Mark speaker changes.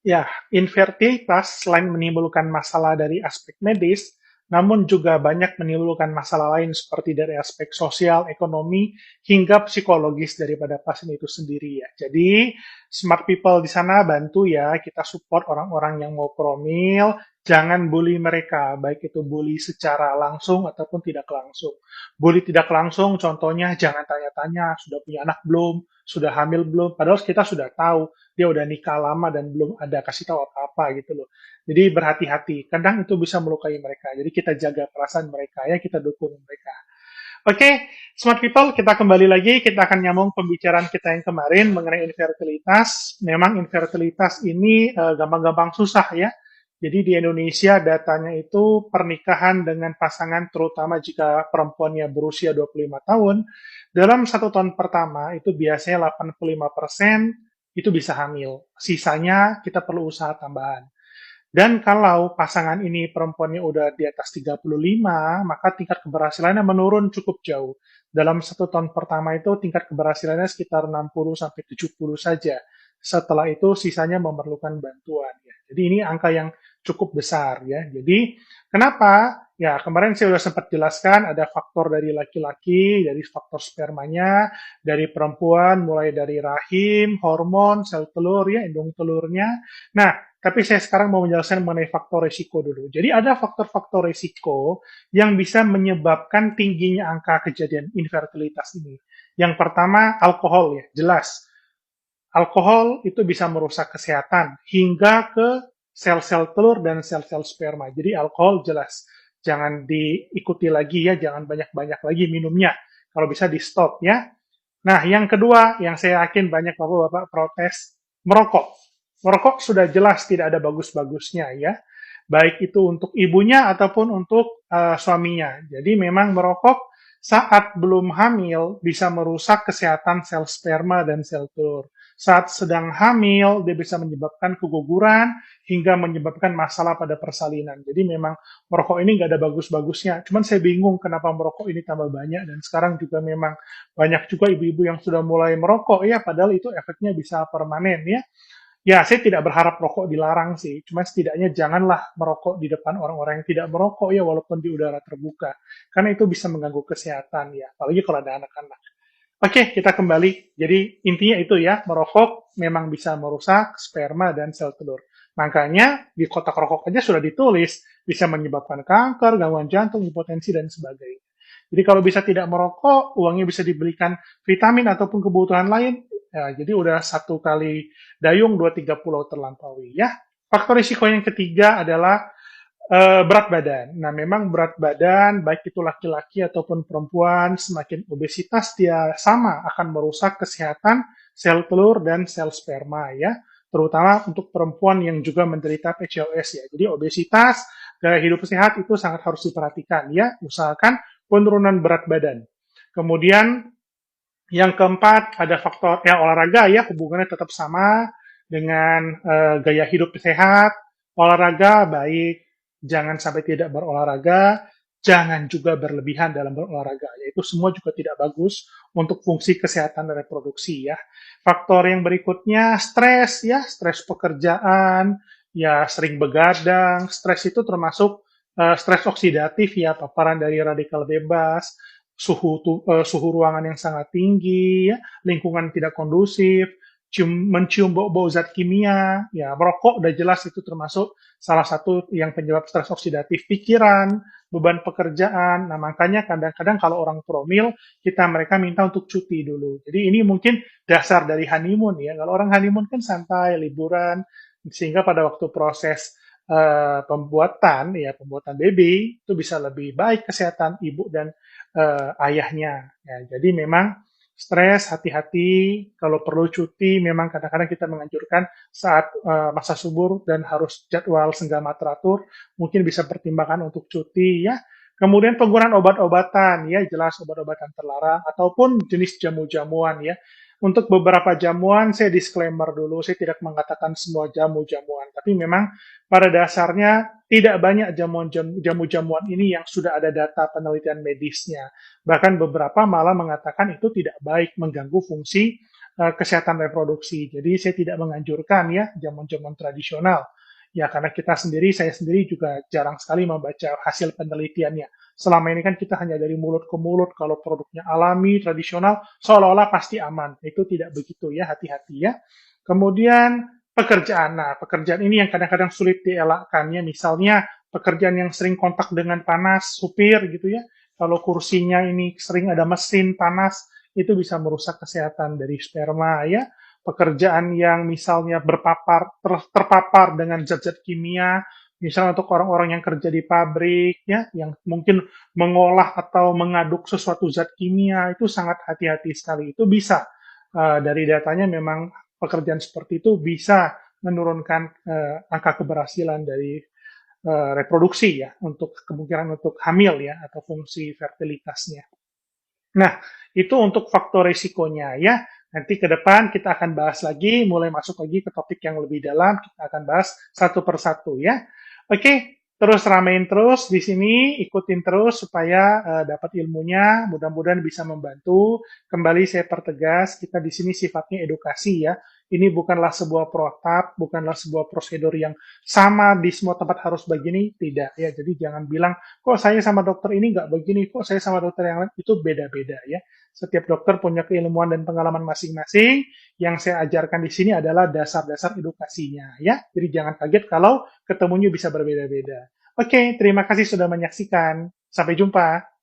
Speaker 1: Ya, infertilitas selain menimbulkan masalah dari aspek medis, namun juga banyak menimbulkan masalah lain seperti dari aspek sosial, ekonomi, hingga psikologis daripada pasien itu sendiri ya. Jadi, smart people di sana bantu ya, kita support orang-orang yang mau promil, jangan bully mereka, baik itu bully secara langsung ataupun tidak langsung. Bully tidak langsung, contohnya jangan tanya-tanya, sudah punya anak belum, sudah hamil belum, padahal kita sudah tahu dia udah nikah lama dan belum ada kasih tahu apa-apa gitu loh. Jadi berhati-hati, kadang itu bisa melukai mereka. Jadi kita jaga perasaan mereka ya, kita dukung mereka. Oke, smart people, kita kembali lagi, kita akan nyambung pembicaraan kita yang kemarin mengenai infertilitas. Memang infertilitas ini gampang-gampang susah ya. Jadi di Indonesia datanya itu pernikahan dengan pasangan terutama jika perempuannya berusia 25 tahun, dalam 1 tahun pertama itu biasanya 85% itu bisa hamil. Sisanya kita perlu usaha tambahan. Dan kalau pasangan ini perempuannya udah di atas 35, maka tingkat keberhasilannya menurun cukup jauh. Dalam 1 tahun pertama itu tingkat keberhasilannya sekitar 60 sampai 70 saja. Setelah itu sisanya memerlukan bantuan ya. Jadi ini angka yang cukup besar ya. Jadi kenapa? Ya, kemarin saya sudah sempat jelaskan ada faktor dari laki-laki, dari faktor spermanya, dari perempuan mulai dari rahim, hormon, sel telur ya, indung telurnya. Nah, tapi saya sekarang mau menjelaskan mengenai faktor risiko dulu. Jadi ada faktor-faktor risiko yang bisa menyebabkan tingginya angka kejadian infertilitas ini. Yang pertama, alkohol ya, jelas. Alkohol itu bisa merusak kesehatan hingga ke sel-sel telur dan sel-sel sperma. Jadi alkohol jelas. Jangan diikuti lagi ya, jangan banyak-banyak lagi minumnya. Kalau bisa di stop ya. Nah, yang kedua, yang saya yakin banyak bapak-bapak protes, merokok. Merokok sudah jelas tidak ada bagus-bagusnya ya, baik itu untuk ibunya ataupun untuk suaminya. Jadi memang merokok saat belum hamil bisa merusak kesehatan sel sperma dan sel telur. Saat sedang hamil, dia bisa menyebabkan keguguran hingga menyebabkan masalah pada persalinan. Jadi memang merokok ini nggak ada bagus-bagusnya. Cuman saya bingung kenapa merokok ini tambah banyak dan sekarang juga memang banyak juga ibu-ibu yang sudah mulai merokok ya, padahal itu efeknya bisa permanen ya. Ya, saya tidak berharap rokok dilarang sih, cuma setidaknya janganlah merokok di depan orang-orang yang tidak merokok ya, walaupun di udara terbuka. Karena itu bisa mengganggu kesehatan ya, apalagi kalau ada anak-anak. Oke, kita kembali. Jadi intinya itu ya, merokok memang bisa merusak sperma dan sel telur. Makanya di kotak rokok aja sudah ditulis bisa menyebabkan kanker, gangguan jantung, hipotensi dan sebagainya. Jadi kalau bisa tidak merokok, uangnya bisa dibelikan vitamin ataupun kebutuhan lain. Ya, jadi udah satu kali dayung, dua tiga pulau terlampaui ya. Faktor risiko yang ketiga adalah berat badan. Nah, memang berat badan, baik itu laki-laki ataupun perempuan, semakin obesitas dia sama akan merusak kesehatan sel telur dan sel sperma ya. Terutama untuk perempuan yang juga menderita PCOS ya. Jadi obesitas, gaya hidup sehat itu sangat harus diperhatikan ya. Usahakan penurunan berat badan. Kemudian yang keempat ada faktor ya olahraga ya, hubungannya tetap sama dengan gaya hidup sehat. Olahraga baik, jangan sampai tidak berolahraga, jangan juga berlebihan dalam berolahraga. Yaitu semua juga tidak bagus untuk fungsi kesehatan reproduksi ya. Faktor yang berikutnya stres ya, stres pekerjaan, ya sering begadang. Stres itu termasuk stres oksidatif ya, paparan dari radikal bebas, suhu ruangan yang sangat tinggi, ya, lingkungan tidak kondusif, mencium bau-bau zat kimia, ya merokok udah jelas itu termasuk salah satu yang penyebab stres oksidatif pikiran, beban pekerjaan. Nah makanya kadang-kadang kalau orang promil mereka minta untuk cuti dulu. Jadi ini mungkin dasar dari honeymoon ya. Kalau orang honeymoon kan santai, liburan, sehingga pada waktu proses pembuatan baby itu bisa lebih baik kesehatan ibu dan ayahnya. Ya, jadi memang stres, hati-hati, kalau perlu cuti, memang kadang-kadang kita menganjurkan saat masa subur dan harus jadwal senggama teratur, mungkin bisa pertimbangkan untuk cuti ya. Kemudian penggunaan obat-obatan, ya jelas obat-obatan terlarang, ataupun jenis jamu-jamuan ya. Untuk beberapa jamuan, saya disclaimer dulu, saya tidak mengatakan semua jamu-jamuan, tapi memang pada dasarnya tidak banyak jamu-jamuan ini yang sudah ada data penelitian medisnya. Bahkan beberapa malah mengatakan itu tidak baik, mengganggu fungsi kesehatan reproduksi. Jadi saya tidak menganjurkan ya jamu-jamu tradisional. Ya karena saya sendiri juga jarang sekali membaca hasil penelitiannya. Selama ini kan kita hanya dari mulut ke mulut, kalau produknya alami, tradisional, seolah-olah pasti aman. Itu tidak begitu ya, hati-hati ya. Kemudian pekerjaan. Nah, pekerjaan ini yang kadang-kadang sulit dielakkan ya. Misalnya pekerjaan yang sering kontak dengan panas, supir gitu ya. Kalau kursinya ini sering ada mesin panas, itu bisa merusak kesehatan dari sperma ya. Pekerjaan yang misalnya terpapar dengan zat-zat kimia, misalnya untuk orang-orang yang kerja di pabrik ya, yang mungkin mengolah atau mengaduk sesuatu zat kimia, itu sangat hati-hati sekali. Itu bisa dari datanya memang pekerjaan seperti itu bisa menurunkan angka keberhasilan dari reproduksi ya, untuk kemungkinan untuk hamil ya atau fungsi fertilitasnya. Nah, itu untuk faktor risikonya ya. Nanti ke depan kita akan bahas lagi, mulai masuk lagi ke topik yang lebih dalam, kita akan bahas satu persatu ya. Oke, terus ramein terus di sini, ikutin terus supaya dapat ilmunya, mudah-mudahan bisa membantu. Kembali saya pertegas, kita di sini sifatnya edukasi ya. Ini bukanlah sebuah protap, bukanlah sebuah prosedur yang sama di semua tempat harus begini, tidak ya. Jadi jangan bilang, kok saya sama dokter ini nggak begini, kok saya sama dokter yang lain, itu beda-beda ya. Setiap dokter punya keilmuan dan pengalaman masing-masing. Yang saya ajarkan di sini adalah dasar-dasar edukasinya ya. Jadi jangan kaget kalau ketemunya bisa berbeda-beda. Oke, terima kasih sudah menyaksikan. Sampai jumpa.